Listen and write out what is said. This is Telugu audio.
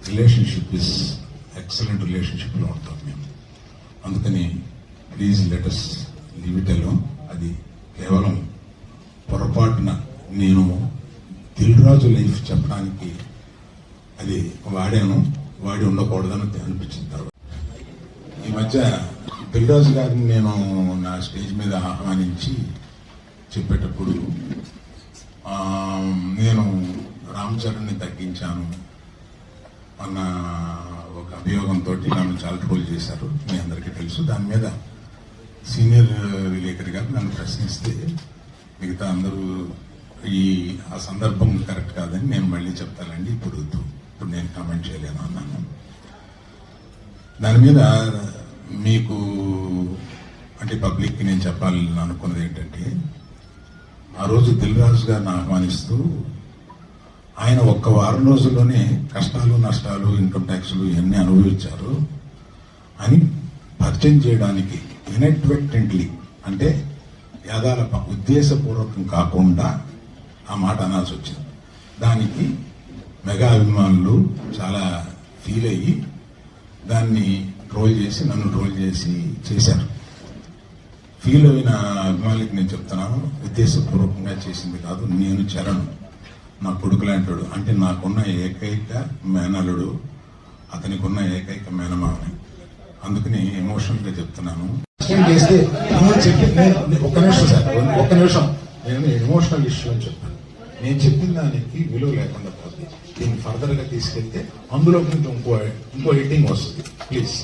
రిలేషన్షిప్ ఇస్ ఎక్సలెంట్ రిలేషన్షిప్లో ఉంటాం మేము. అందుకని please let's leave it alone. అది కేవలం పొరపాటున నేను దిల్ రాజు లైఫ్ చెప్పడానికి అది వాడి ఉండకూడదని అనిపించిన తర్వాత ఈ మధ్య దిల్ రాజు గారిని నేను నా స్టేజ్ మీద ఆహ్వానించి చెప్పేటప్పుడు నేను రామ్ చరణ్ని తగ్గించాను అన్న ఒక అభియోగంతో నన్ను చాలా ట్రోల్ చేశారు, మీ అందరికీ తెలుసు. దాని మీద సీనియర్ విలేకరి గారు నన్ను ప్రశ్నిస్తే మిగతా అందరూ ఆ సందర్భం కరెక్ట్ కాదని నేను మళ్ళీ చెప్తానండి, ఇప్పుడు నేను కామెంట్ చేయలేను అన్నాను. దాని మీద మీకు అంటే పబ్లిక్కి నేను చెప్పాలని అనుకున్నది ఏంటంటే, ఆ రోజు దిల్ రాజు గారిని ఆహ్వానిస్తూ ఆయన ఒక్క వారం రోజుల్లోనే కష్టాలు నష్టాలు ఇన్కమ్ ట్యాక్స్లు ఇవన్నీ అనుభవించారు అని పరిచయం చేయడానికి ఇన్అడ్వర్టెంట్లీ అంటే యాదాల ఉద్దేశపూర్వకం కాకుండా ఆ మాట అనాల్సి వచ్చింది. దానికి మెగా అభిమానులు చాలా ఫీల్ అయ్యి దాన్ని నన్ను ట్రోల్ చేసి చేశారు. ఫీల్ అయిన అభిమానులకి నేను చెప్తున్నాను, ఉద్దేశపూర్వకంగా చేసింది కాదు. నేను చరణ్ నా కొడుకు లాంటాడు, అంటే నాకున్న ఏకైక మేనలుడు, అతనికి ఉన్న ఏకైక మేనమావని. అందుకని ఎమోషనల్గా చెప్తున్నాను. ఒక్క నిమిషం నేను ఎమోషనల్ ఇష్యూ అని చెప్పాను. నేను చెప్పిన దానికి విలువ లేకుండా పోతుంది. దీన్ని ఫర్దర్గా తీసుకెళ్తే అందులో ఇంకో ఎడిటింగ్ వస్తుంది. ప్లీజ్.